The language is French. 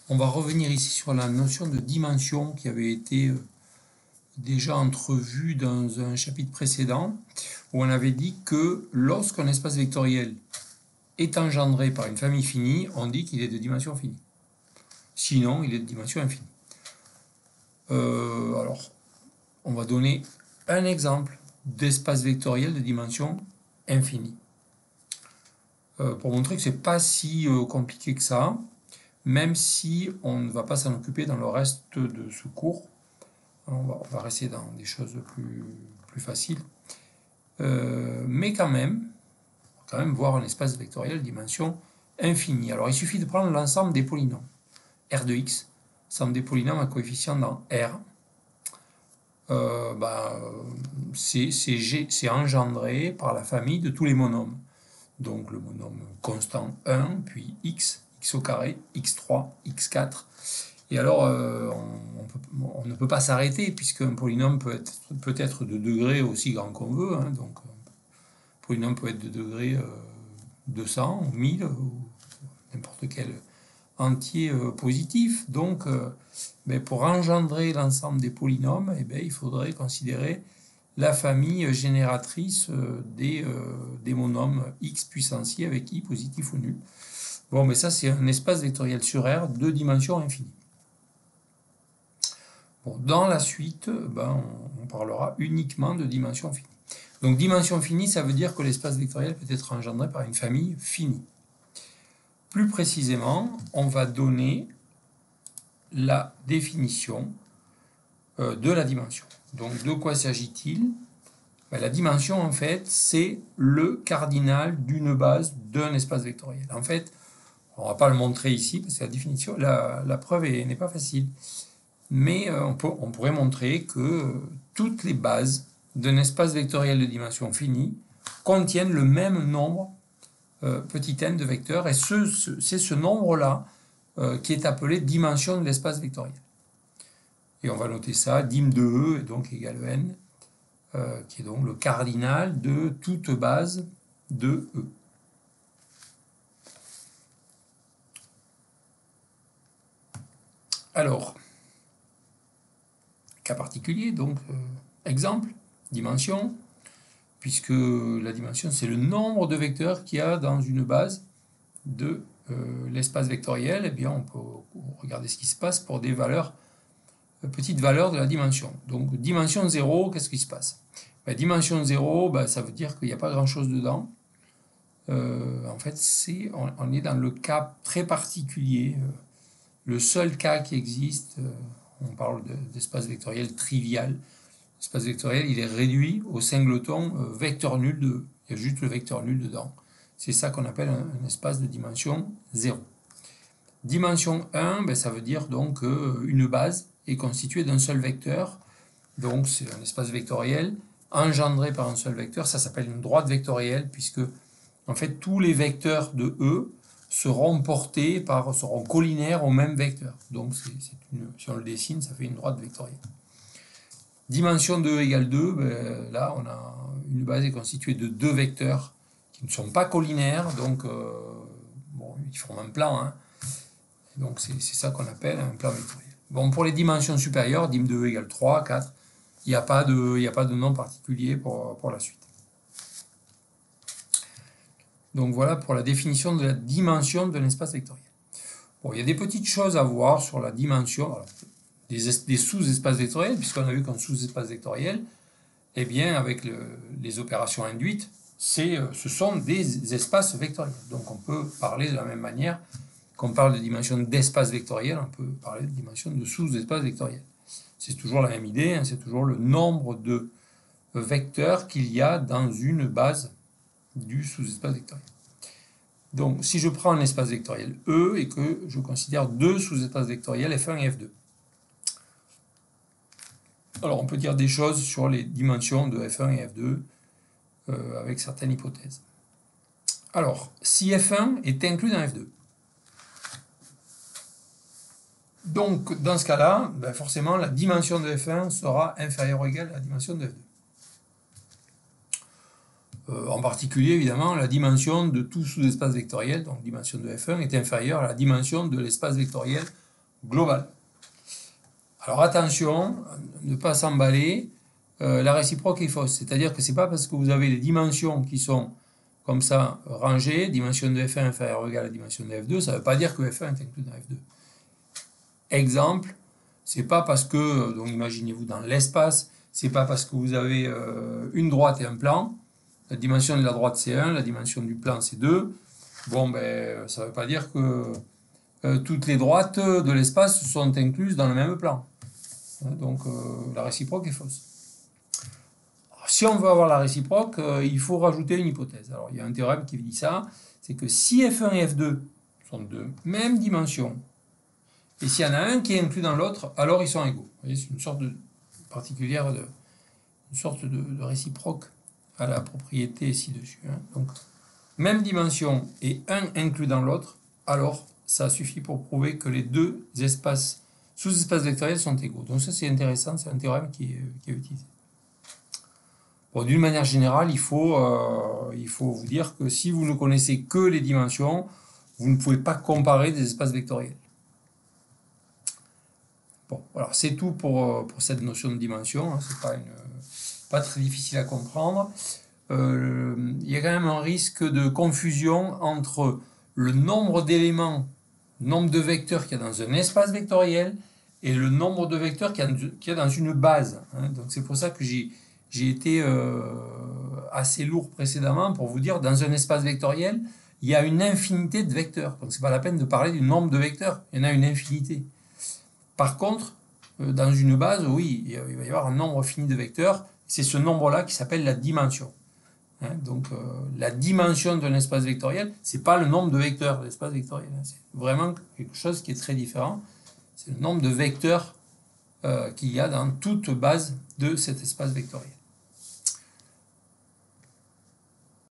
On va revenir ici sur la notion de dimension qui avait été déjà entrevue dans un chapitre précédent, où on avait dit que lorsqu'un espace vectoriel est engendré par une famille finie, on dit qu'il est de dimension finie. Sinon, il est de dimension infinie. Alors, on va donner un exemple d'espace vectoriel de dimension infinie. Pour montrer que c'est pas si compliqué que ça, même si on ne va pas s'en occuper dans le reste de ce cours. On va rester dans des choses plus faciles. Mais quand même, on va voir un espace vectoriel de dimension infinie. Alors il suffit de prendre l'ensemble des polynômes. R de x, ensemble des polynômes à coefficient dans R. C'est engendré par la famille de tous les monômes. Donc le monôme constant 1, puis x au carré, x3, x4. Et alors, on ne peut pas s'arrêter, puisqu'un polynôme peut être de degré aussi grand qu'on veut. Hein, donc, un polynôme peut être de degré 200 ou 1000, ou n'importe quel entier positif. Donc, pour engendrer l'ensemble des polynômes, il faudrait considérer la famille génératrice des monômes x puissance i avec i positif ou nul. Bon, mais ça, c'est un espace vectoriel sur R de dimension infinie. Bon, dans la suite, on parlera uniquement de dimension finie. Donc, dimension finie, ça veut dire que l'espace vectoriel peut être engendré par une famille finie. Plus précisément, on va donner la définition de la dimension. Donc, de quoi s'agit-il ? La dimension, en fait, c'est le cardinal d'une base d'un espace vectoriel. En fait, on ne va pas le montrer ici, parce que la définition, la preuve n'est pas facile. Mais on pourrait montrer que toutes les bases d'un espace vectoriel de dimension finie contiennent le même nombre petit n de vecteurs, et c'est ce nombre-là qui est appelé dimension de l'espace vectoriel. Et on va noter ça, dim de E est donc égal à n, qui est donc le cardinal de toute base de E. Alors, cas particulier, donc exemple, dimension, puisque la dimension c'est le nombre de vecteurs qu'il y a dans une base de l'espace vectoriel, on peut regarder ce qui se passe pour des valeurs, petites valeurs de la dimension. Donc dimension 0, qu'est-ce qui se passe ? Dimension 0, ça veut dire qu'il n'y a pas grand-chose dedans. En fait, on est dans le cas très particulier, le seul cas qui existe, on parle d'espace vectoriel trivial. L'espace vectoriel, il est réduit au singleton vecteur nul de E. Il y a juste le vecteur nul dedans. C'est ça qu'on appelle un espace de dimension 0. Dimension 1, ça veut dire donc une base est constituée d'un seul vecteur. Donc c'est un espace vectoriel engendré par un seul vecteur. Ça s'appelle une droite vectorielle, puisque en fait tous les vecteurs de E seront collinaires au même vecteur. Donc si on le dessine, ça fait une droite vectorielle. Dimension de E égale 2, là on a une base est constituée de deux vecteurs qui ne sont pas collinaires, donc ils forment un plan. Hein. Donc c'est ça qu'on appelle un plan vectoriel. Bon, pour les dimensions supérieures, dim de E égale 3, 4, il n'y a pas de nom particulier pour la suite. Donc voilà pour la définition de la dimension d'un espace vectoriel. Bon, il y a des petites choses à voir sur la dimension des sous-espaces vectoriels, puisqu'on a vu qu'un sous-espace vectoriel, avec les opérations induites, ce sont des espaces vectoriels. Donc on peut parler de la même manière qu'on parle de dimension d'espace vectoriel, on peut parler de dimension de sous-espace vectoriel. C'est toujours la même idée, hein, c'est toujours le nombre de vecteurs qu'il y a dans une base du sous-espace vectoriel. Donc, si je prends un espace vectoriel E et que je considère deux sous-espaces vectoriels F1 et F2. Alors, on peut dire des choses sur les dimensions de F1 et F2 avec certaines hypothèses. Alors, si F1 est inclus dans F2, donc dans ce cas-là, forcément, la dimension de F1 sera inférieure ou égale à la dimension de F2. En particulier, évidemment, la dimension de tout sous-espace vectoriel, donc dimension de F1, est inférieure à la dimension de l'espace vectoriel globale. Alors attention, ne pas s'emballer, la réciproque est fausse. C'est-à-dire que ce n'est pas parce que vous avez les dimensions qui sont comme ça rangées, dimension de F1 inférieure ou égale à la dimension de F2, ça ne veut pas dire que F1 est inclus dans F2. Exemple, c'est pas parce que, donc imaginez-vous dans l'espace, c'est pas parce que vous avez une droite et un plan, la dimension de la droite c'est 1, la dimension du plan c'est 2, bon ben ça veut pas dire que toutes les droites de l'espace sont incluses dans le même plan. Donc la réciproque est fausse. Alors, si on veut avoir la réciproque, il faut rajouter une hypothèse. Alors il y a un théorème qui dit ça, c'est que si F1 et F2 sont de même dimension, et s'il y en a un qui est inclus dans l'autre, alors ils sont égaux. Vous voyez, c'est une sorte de particulière, une sorte de réciproque à la propriété ci-dessus. Donc, même dimension et un inclus dans l'autre, alors ça suffit pour prouver que les deux espaces, sous-espaces vectoriels sont égaux. Donc ça c'est intéressant, c'est un théorème qui est utilisé. Bon, d'une manière générale, il faut vous dire que si vous ne connaissez que les dimensions, vous ne pouvez pas comparer des espaces vectoriels. Bon, alors c'est tout pour cette notion de dimension, hein, c'est pas très difficile à comprendre. Il y a quand même un risque de confusion entre le nombre d'éléments, le nombre de vecteurs qu'il y a dans un espace vectoriel et le nombre de vecteurs qu'il y a dans une base. Hein. Donc c'est pour ça que j'ai été assez lourd précédemment pour vous dire dans un espace vectoriel, il y a une infinité de vecteurs. Donc c'est pas la peine de parler du nombre de vecteurs, il y en a une infinité. Par contre, dans une base, oui, il va y avoir un nombre fini de vecteurs. C'est ce nombre-là qui s'appelle la dimension. Hein, donc, la dimension d'un espace vectoriel, ce n'est pas le nombre de vecteurs de l'espace vectoriel. Hein, c'est vraiment quelque chose qui est très différent. C'est le nombre de vecteurs qu'il y a dans toute base de cet espace vectoriel.